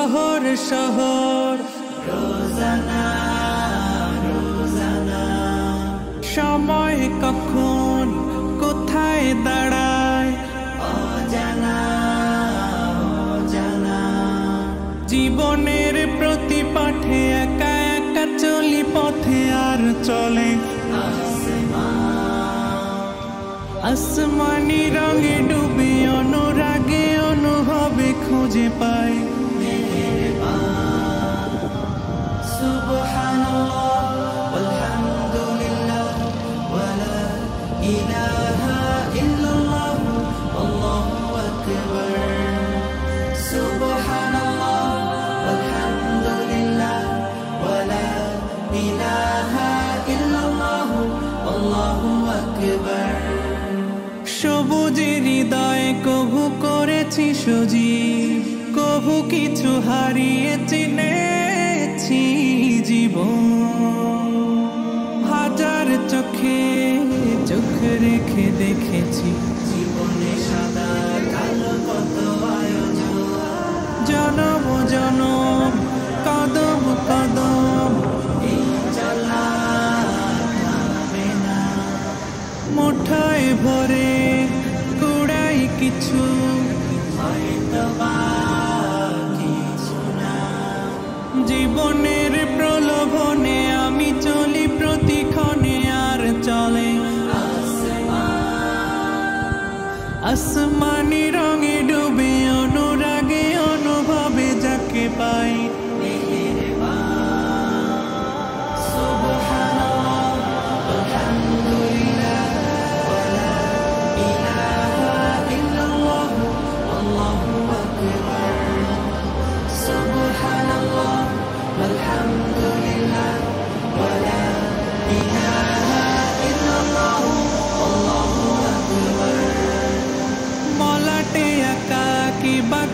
শহর শহর রোজানা রোজানা, সময় কখন কোথায় দাঁড়ায় অজানা অজানা। জীবনের প্রতি পাঠে একা একা চলি পথে আর চলে আসমানি রঙে ডুবে অনুরাগে অনুভবে খুঁজে পাই সুবহানাল্লাহ আলহামদুলিল্লাহ ওয়ালা ইলাহা ইল্লাল্লাহ আল্লাহু আকবার। সুবহানাল্লাহ আলহামদুলিল্লাহ ওয়ালা ইলাহা ইল্লাল্লাহ আল্লাহু আকবার। সবুজের হৃদয়ে কভু করেছি সজীব, কভু কিছু হারিয়ে চিনেছি জীবন। হাজার চোখে চোখ রেখে দেখেছি জীবনে সাদা কালো কত আয়োজন। জনম জনম কদম কদম এই চলা থামবে না। মুঠায় ভরে কুড়াই কিছু হয়তো বা কিছু না। জীবনের প্রলোভনে আমি চলি প্রতিক্ষণে আর চলে আসমানি রঙে ডুবে অনুরাগে অনুভবে যাকে পাই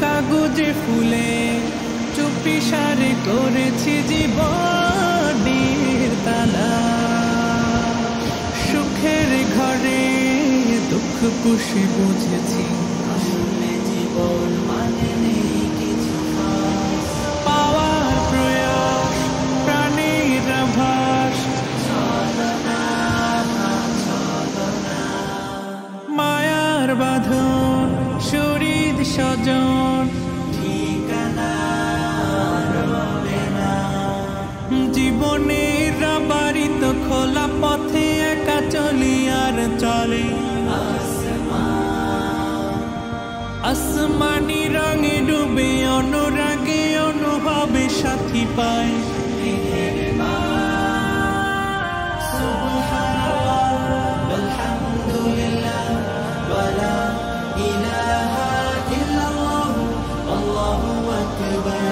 কাগজে ফুলে চুপি সারে করেছি জীবনের তালা। সুখের ঘরে দুঃখ পুষে বুঝেছি আসলে জীবন মানে নেই কিছু পাওয়ার প্রয়াস প্রাণের আভাস মায়ার বাঁধন শরীর স্বজন ঠিকানা রবে না। জীবনের বাড়িতে খোলা পথে একা চলি আর চলে আসমানি রঙে ডুবে অনুরাগে অনুভবে সাথী পায়। Subhanallah walhamdulillah wala ilaha illallah Allahu akbar.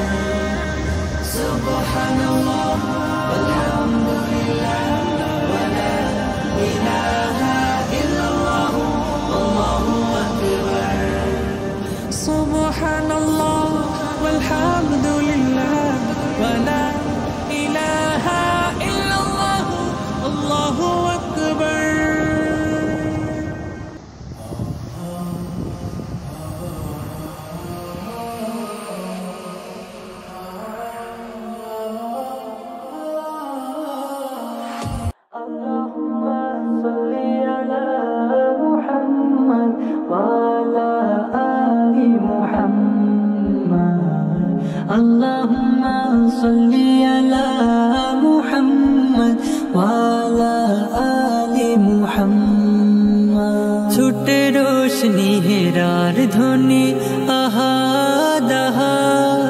Subhanallah walhamdulillah wala ilaha illallah Allahu akbar. Allahumma salli ala Muhammad wa ala ali Muhammad. ছুটে রোশনি হেরার ধ্বনি আহাদ আহাদ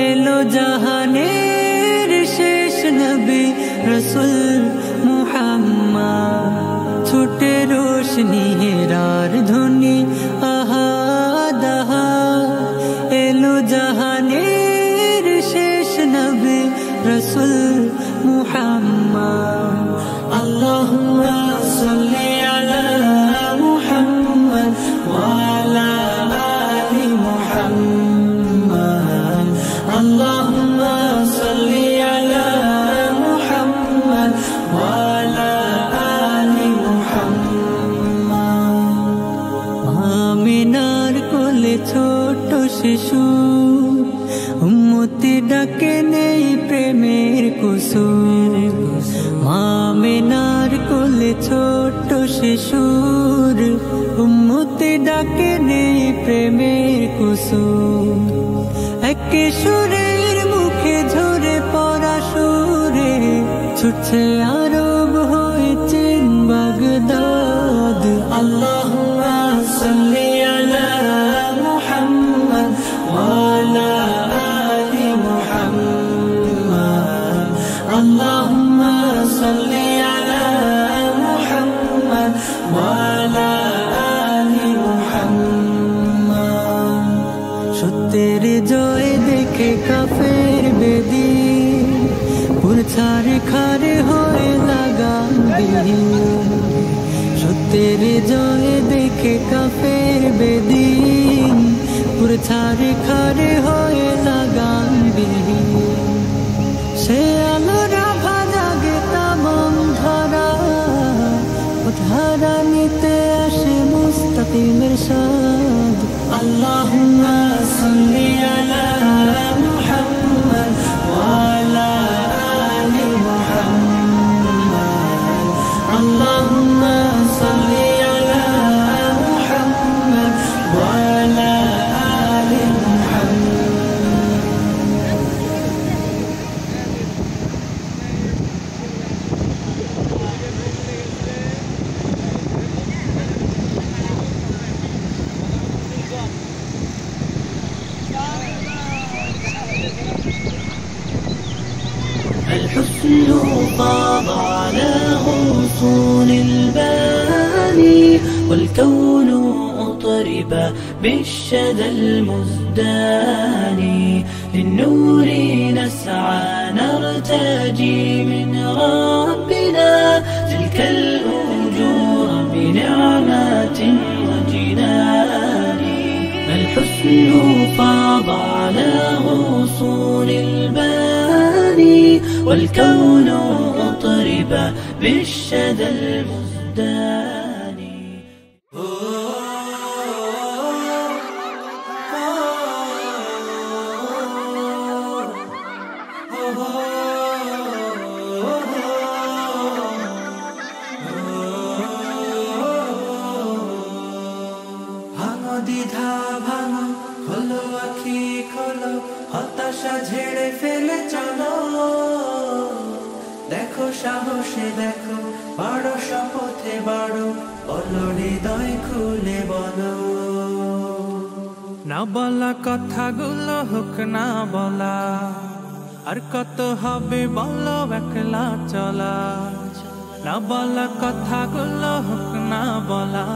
এলো জাহানের শেষ নবী রাসূল মুহাম্মদ। ছুটে রোশনি হেরার ধ্বনি আহাদ আহাদ এলো জাহানের শেষ নবী রাসূল মুহাম্মদ। আল্লাহুম্মা সাল্লি আলা মুহাম্মদ ওয়া আলা আলি মুহাম্মদ। আল্লাহুম্মা সাল্লি আলা মুহাম্মদ ওয়া আলা আলি মুহাম্মদ। আমিনার কোলে ছোট শিশু উম্মত উম্মতি ডাকে নেই প্রেমের কুসুর, মা আমিনার কোলে ছোট্ট শিশুর। উম্মতি ডাকে নেই প্রেমের কুসুর, এক কিশোরের মুখে ঝরে পড়া সুরে ছুটছে আরব হয়েছে বাগদাদ। আল্লাহুম্মা সাল্লি আলা মুহাম্মদ ওয়া আলা আলি মুহাম্মদ। আল্লাহুম্মা সাল্লি আলা মুহাম্মদ ওয়া আলা আলি মুহাম্মদ। সত্যের জয় দেখে কাফের বেদিন পুরছাড়ে খারে হয়ে লাগাম বিহীন। সত্যের জয় দেখে কাফের বেদিন পুরছাড়ে খারে হয়ে লাগাম বিহীন। সে আলোরা ভাজাগে তামাম ধরা, ধারা নিতে আসে মুস্তাকিমের সাদ। আল্লাহুম্মা সাল্লি আলা মুহাম্মদ ওয়া আলা আলি মুহাম্মদ। আল্লাহুম্মা সাল্লি আলা মুহাম্মদ ওয়া আলা আলি মুহাম্মদ। الحسن فاض على غصون الباني، والكون أطرب بالشدى المزداني. للنور نسعى نرتجي من ربنا تلك الأجور بنعمات وجنان. الحسن فاض على غصون الباني، والكون أطرب بالشدى المزداني. ভাঙো দ্বিধা ভাঙো, খোলো আখি খোলো, হতাশা ঝেড়ে ফেলে চলো। দেখো সাহসে দেখো, বাড়ো শপথে বাড়ো, বলো হৃদয় খুলে বলো। না বলা কথাগুলো হোক না বলা, আর কত হবে বলো একলা চলা। না বলা কথাগুলো হোক না বলা,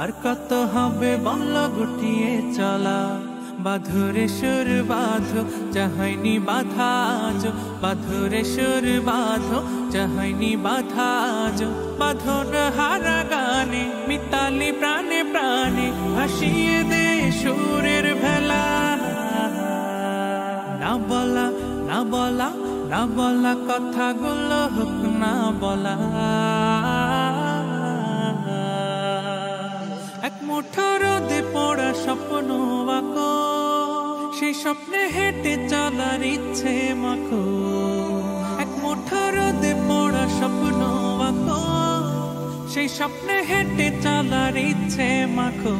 আর কত হবে বলো গুটিয়ে চলা। বাঁধরে সুর বাঁধো চাহনি বাধা আজো, বাঁধরে সুর বাঁধো চাহনি বাধা আজো। বাঁধন হারা গানে মিতালি প্রাণে প্রাণে ভাসিয়ে দে সুরের ভেলা। না বলা না বলা না বলা কথাগুলো হোক না বলা। এক মুঠো রোদে পড়া স্বপ্ন আঁকো, সেই স্বপ্নে হেঁটে চলার ইচ্ছে মাখো। এক মুঠো রোদে পড়া স্বপ্ন আঁকো, সেই স্বপ্নে হেঁটে চলার ইচ্ছে মাখো।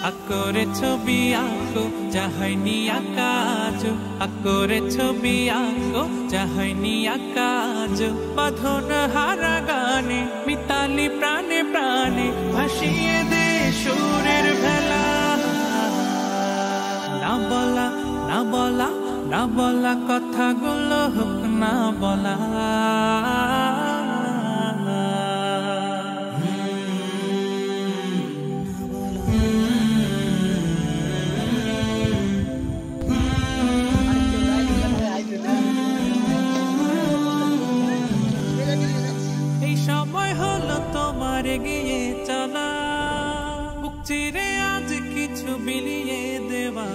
আকরে ছবি আঁকো চাহনি আকাজ, আকরে ছবি আঁকো চাহনি আকাজ। বাঁধন হারা গানে মিতালি প্রাণে প্রাণে ভাসিয়ে দে সুরের ভেলা। না বলা না বলা না বলা কথাগুলো হোক না বলা। এই সময় হলো তোমার এগিয়ে চলা, বুক চিরে আজ কিছু বিলিয়ে দেওয়া।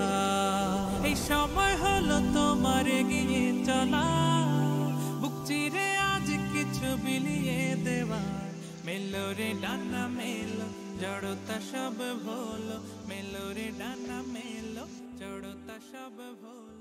এই সময় হলো তোমার এগিয়ে চলা, বুক চিরে আজ কিছু বিলিয়ে দেওয়া। মেলো রে ডানা মেলো, জড়তা সব ভোলো, মেলো রে ডানা মেলো, জড়তা সব ভোলো।